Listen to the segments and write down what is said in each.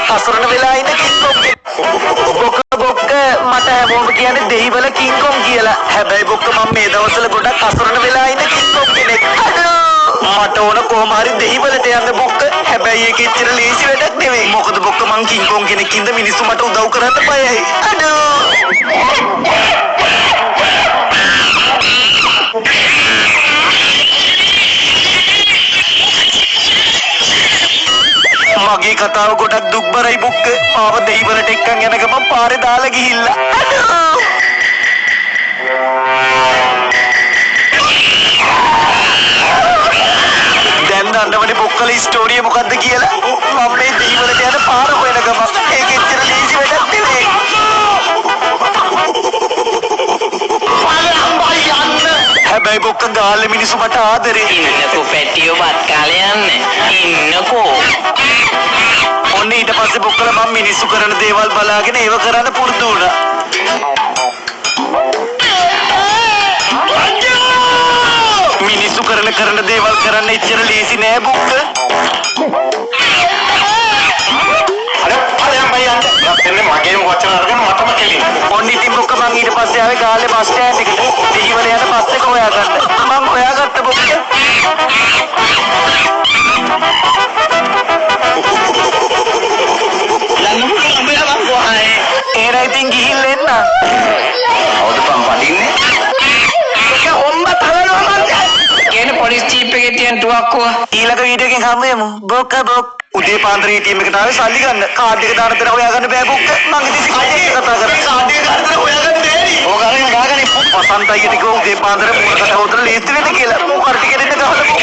හසුරන වෙලා ඉන්න කිංකොම් බොක්ක මට හැමෝම කියන්නේ දෙහිවල කිංකොම් කියලා. හැබැයි බොක්ක මම මේ දවස්වල ගොඩක් හසුරන වෙලා ඉන්න කිංකොම් කෙනෙක්. මට ඕන කොහොම හරි දෙහිවලට යන්න බොක්ක. හැබැයි ඒක එච්චර ලේසි වැඩක් නෙවෙයි. මොකද බොක්ක මං කිංකොම් කෙනෙක් ඉඳ මිනිස්සු මට උදව් කරන්න බයයි. මගේ කතාව ගොඩක් දුක්බරයි බොක්ක. මාව දෙහිවලට එක්කන් යන ගමන් පාරේ දාලා ගිහිල්ලා. දැන් දන්නවනේ බොක්කල ස්ටෝරිය මොකද්ද කියලා. මම මේ දෙහිවලට යන පාර හොයන ගමන් ඒක එච්චර ලේසි වැඩක් නෙවෙයි. හැබැයි බොක්ක ගාල්ලේ මිනිස්සු මට ආදරේ. ඉන්නකෝ පැටියෝ බත් කාලේ යන්නේ. ඉන්නකෝ. ඔන්න ඊට පස්සේ බොක්කල මම මිනිස්සු කරන දේවල් බලාගෙන ඒව කරන්න පුරුදු වුණා. මිනිස්සු කරන දේවල් කරන්න එච්චර ලේසි නෑ බොක්ක. මගේම වචන අරගෙන මටම කෙලින්න. ඔන්න ඉතින් බොක්ක මං ඊට පස්සේ ආවේ ගාල්ලේ බස් ස්ටෑන්ඩ් එකට. දෙහිවල යන බස් එක හොයාගන්න. මං හොයාගත්ත බොක්ක. ඒනා ඉතින් ගිහිල්ලා එන්න. කවුද පම් පදින්නේ? ඒක හොම්බ තරනවා මන්ද. කියන පොලිස් ජීප් එකේ තියෙන තුවක්කුව. ඊළඟ වීඩියෝ එකෙන් හමු වෙමු. බොක්ක උදේ පාන්දර ATM එකට ආවේ සල්ලි ගන්න. කාඩ් එක දාන තැන හොයාගන්න බෑ බොක්ක. මං ඉතින් සිකට් කතා කරා. කාඩ් එක දාන තැන හොයාගන්න බෑනේ. ඕගාගෙන ගාගෙන වසන්ත අයියට කිව්වා උදේ පාන්දර මූණකට හොදලා ලේස්ති වෙන්න කියලා. මූ කාඩ් ටික දෙන්න ගහලා බොක්ක.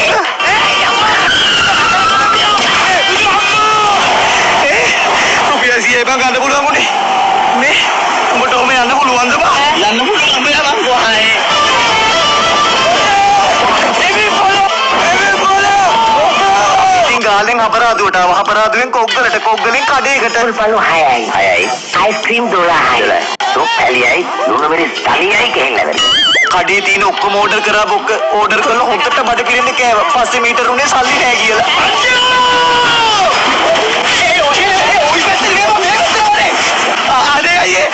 රුපියල් 100 බං ගන්න පුළුවන් උනේ. මේ උඹට ඔහම යන්න පුළුවන්ද බං? යන්න පුළුවන් බෑ මං කොහේ. ගාලෙන් අපරාධුවට ආව. අපරාධුවෙන් කොග්ගලට, කොග්ගලෙන් කඩේකට. පළු 6යි. අයිස්ක්‍රීම් 12යි. සොප්පැලියයි ලුණු මිරිස් තනියයි ගෙහෙන්නවලු. කඩේ තියෙන ඔක්කොම ඕඩර් කරා බොක්ක. ඕඩර් කරලා හොද්දට බඩ පිරෙන්න කෑවා. පස්සේ මීටර උනේ සල්ලි නෑ කියලා. අනේ අයියේ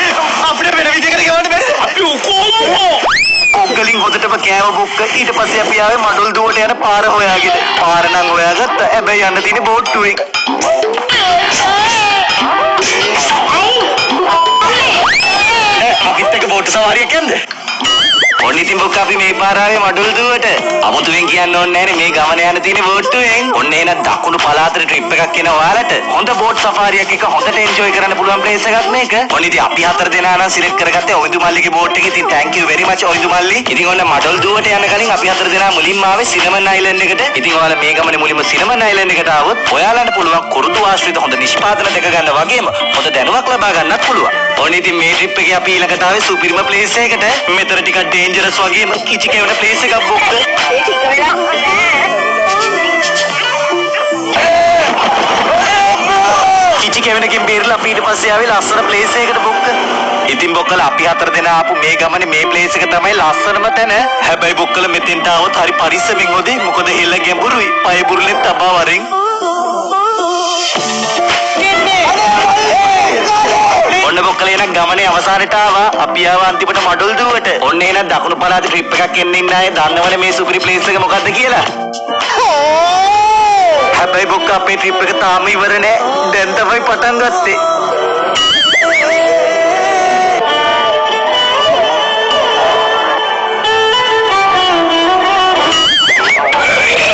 අපිට වෙන විදිහකට ගවන්න බැහැ. අපි කොහොමද? කොග්ගලින් හොදටම කෑව බොක්ක. ඊට පස්සේ අපි ආවේ මඩොල් දුවට යන පාර හොයාගෙන. පාර නම් හොයාගත්තා. හැබැයි යන්න තියෙන්නේ බෝට්ටුවෙන්. මොකිට එක බෝට්ටු සවාරියක් යන්නේ? ඔන්න ඉතින් බොක්ක අපි මේ පාර ආවේ මඩොල් දුවට. අමුතුවෙන් කියන්න ඕනේ නෑනේ මේ ගමන යන තියෙන්නේ බෝට්ටුවෙන්. ඔන්න එහෙනම් දකුණු පළාතට ට්‍රිප් එකක් එන ඔයාලට. හොඳ බෝට් සෆාරියක් එක හොඳට එන්ජොයි කරන්න පුළුවන් ප්ලේස් එකක් මේක. ඔන්න ඉතින් අපි 4 දෙනා නම් සිලෙක්ට් කරගත්තේ ඔයිදු මල්ලිගේ බෝට් එක. ඉතින් thank you very much ඔයිදු මල්ලි. ඉතින් ඔන්න මඩොල් දුවට යන කලින් අපි 4 දෙනා මුලින්ම ආවේ සිනමන් අයිලන්ඩ් එකට. ඉතින් ඔයාලා මේ ගමනේ මුලින්ම සිනමන් අයිලන්ඩ් එකට ආවොත් ඔයාලන්ට පුළුවන් කුරුදු ආශ්‍රිත හොඳ නිෂ්පාදන දෙක ගන්න වගේම හොඳ දැනුමක් ලබා ගන්නත් පුළුවන්. ඔන්න ඉතින් මේ ට්‍රිප් එකේ අපි ඊළඟට ආවේ සුපිරිම ප්ලේස් එකකට. මෙතන ටිකක් ඩේන්ජරස් වගේම කිචි කැවෙන ප්ලේස් එකක් බොක්ක. කිචි කැවෙනකින් බේරලා අපි ඊට පස්සේ ආවේ ලස්සන ප්ලේස් එකකට බොක්ක. ඉතින් බොක්කලා අපි 4 දෙනා ආපු මේ ගමනේ මේ ප්ලේස් එක තමයි ලස්සනම තැන. හැබැයි බොක්කලා මෙතෙන්ට ආවොත් හරි පරිස්සමින් හොදේ. මොකද හෙල ගැඹුරුයි. පය බුරුලෙන් තබා වරෙන්. ඔන්න බොක්කලා එන ගමනේ අවසානට ආවා. අපි ආවා අන්තිමට මඩොල් දුවට. ඔන්න එහෙනම් දකුණු පළාතේ ට්‍රිප් එකක් එන්න ඉන්න අය දන්නවනේ මේ සුපිරි ප්ලේස් එක මොකද්ද කියලා. හැබැයි බොක්ක අපේ ට්‍රිප් එක තාම ඉවර නෑ. දැන් තමයි පටන් ගත්තේ.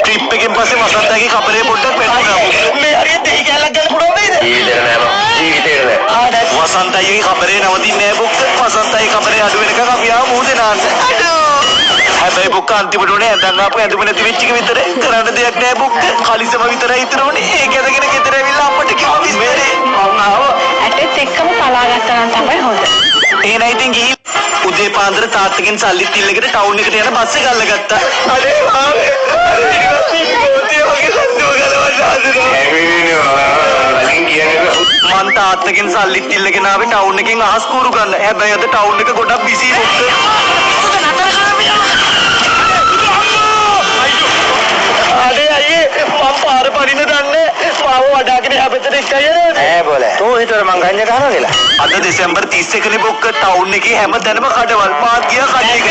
ට්‍රිප් එකෙන් පස්සේ වසන්තගේ කබරේ පොඩ්ඩක් වැටුණා. මේ හරියට දෙහි කැලක් ගන්න පුළුවන් වේද? ජීවිතේ නෑ මම. ජීවිතේ නෑ. වසන්තගේ කබරේ නවතින්නේ නෑ බොක්ක. වසන්තගේ කබරේ අඩු වෙනකන් අපි ආව මූදේ නාන්න. හැබැයි බොක්ක අන්තිමට උනේ ඇඳන් ආපු ඇඳුම නැති වෙච්ච එක විතරයි. කරන්න දෙයක් නෑ බොක්ක. කලිසම විතරයි ඉතුරු උනේ. ඒක ඇදගෙන ගෙදර ඇවිල්ලා අප්පට කිව්වා විස්තරේ. මම ආව ඇටෙත් එක්කම පලා ගත්තා නම් තමයි හොඳ. එහෙනම් ඉතින් ගිහින් උදේ පාන්දර තාත්තගෙන් සල්ලිත් ඉල්ලගෙන ටවුන් එකට යන බස් එක අල්ලගත්තා. අනේ ආවේ. මං තාත්තගෙන් සල්ලිත් ඉල්ලගෙන ආවේ ටවුන් එකෙන් අහස් කූරු ගන්න. හැබැයි අද ටවුන් එක ගොඩක් බිසි බොක්ක. අනේ අයියේ මම පාර පරිණ දන්නේ. මාව වඩාගෙන හැබෙතට එක්කයි යන්නේ. නෑ බෝල. හිතුවර මං ගන්න ගහනවා කියලා. අද දෙසැම්බර් 31 නේ බොක්ක ටවුන් එකේ හැම තැනම කඩවල් මාත් ගියා කඩේකට.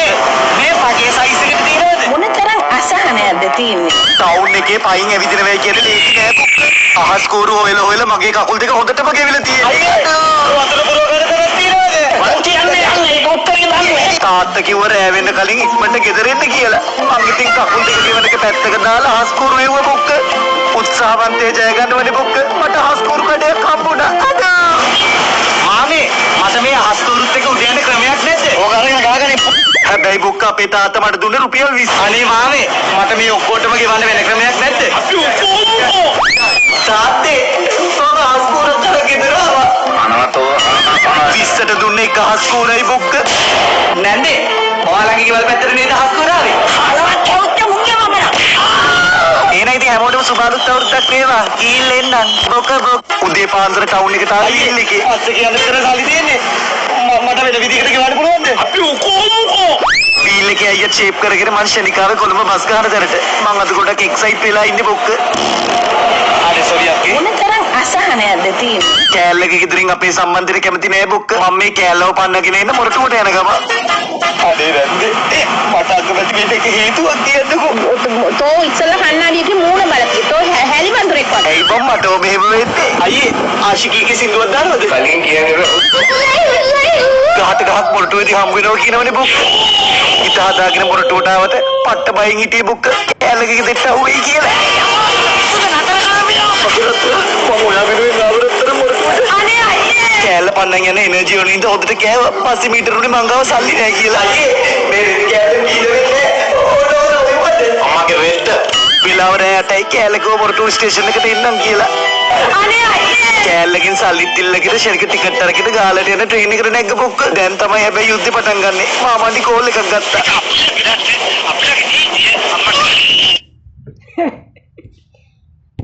මේ මගේ සයිස් එකට තියෙනවද? මොනතරම් අසහනයක්ද තියෙන්නේ? ටවුන් එකේ පයින් ඇවිදින වෙයි කියලා ලේසි නෑ බොක්ක. අහස් කෝරු හොයලා මගේ කකුල් දෙක හොඳටම ගෙවිලා තියෙනවා. වතුර පුරව ගන්න තරක් තියෙනවද? මං කියන්නේ යන්නේ ඒක උත්තරේ දන්නේ. තාත්තා කිව්ව රෑ වෙන්න කලින් ඉක්මනට ගෙදර එන්න කියලා. මං ඉතින් කකුල් දෙක ගෙවනක පැත්තක දාලා අහස් කෝරු එව්ව බොක්ක. උත්සාහවන්තේ ජය ගන්නවනේ බොක්ක. මට අහස් කෝරු කඩයක් හම්බුණා. මාමේ මට මේ අහස් කෝරුත් එක උඩ යන ක්‍රමයක් නැද්ද? ඕක අරගෙන ගාගන්නේ. හැබැයි බොක්ක අපේ තාත්තා මට දුන්නේ රුපියල් 20. අනේ මාමේ මට මේ ඔක්කොටම ගෙවන්න වෙන ක්‍රමයක් නැද්ද? අපි ඔක්කොම තාත්තේ මම අහස් කෝරු කරගෙන ගෙදර ආවා. අනවතෝ 20ට දුන්නේ එක අහස් කෝරයි බොක්ක. නැන්දේ ඔයාලගේ ගෙවල් පැත්තට නේද අහස් කෝරාවේ? බලවත් කවුද මුංගේ මමලා? එහෙනම් ඉතින් හැමෝටම සුබාරුත් අවුරුද්දක් වේවා. කීල් එන්නම්. බොක උදේ පාන්දර ටවුන් එකට ආවා කීල් එකේ. පස්සේ කියන්න විතර සල්ලි තියෙන්නේ. මට වෙන විදිහකට ගෙවන්න පුළුවන්ද? අපි ඔක්කොම කීල් එකේ අයියා ෂේප් කරගෙන මං ශනිකාවේ කොළඹ බස් ගන්න දරට. මං අද ගොඩක් එක්සයිට් වෙලා ඉන්නේ බොක්ක. අනේ සෝරි අක්කේ. මොනතරම් අසහනයක්ද තියෙන්නේ? කෑල්ලක ගෙදරින් අපේ සම්බන්ධෙට කැමති නෑ බොක්ක. මම මේ කෑල්ලව පන්නගෙන එන්න මොරටුවට යන ගම. අනේ රැන්දේ මට අකමැති වෙන්න එක හේතුවක් කියන්නකෝ. තෝ ඉස්සෙල්ලා කන්නාඩියක මූණ බලපිය. තෝ හැලි වඳුරෙක් වගේ. ඇයි බම් මට ඔබ මෙහෙම වෙන්නේ? අයියේ ආශිකීගේ සින්දුවක් දානවද? කලින් කියන්නේ ගහට ගහක් මොරටුවේදී හම්බ වෙනවා කියනවනේ බොක්ක. හිත හදාගෙන මොරටුවට ආවත පට්ට බයින් හිටියේ බොක්ක. කෑල්ලකගේ දෙට්ට අහුවෙයි කියලා. මම ඔයා වෙනුවෙන් ආවරත්තර මොරටුවට. අනේ අයියේ. කෑල්ල පන්නන් යන එනර්ජි වලින් හොදට කෑවා. පස්සේ මීටරුනේ මං ගාව සල්ලි නෑ කියලා. අයියේ මේ රෙදි කෑල්ල කීද වෙන්නේ? අම්මගේ රෙද්ද. වෙලාව රෑ 8යි කෑල්ලකව මොරටුව ස්ටේෂන් එකට එන්නම් කියලා. අනේ අයියේ. කෑල්ලකින් සල්ලිත් ඉල්ලගෙන ශනික ටිකට් අරගෙන ගාලට යන ට්‍රේන් එකට නැග්ග බොක්ක. දැන් තමයි හැබැයි යුද්ධෙ පටන් ගන්නෙ. මාමණ්ඩි කෝල් එකක් ගත්තා.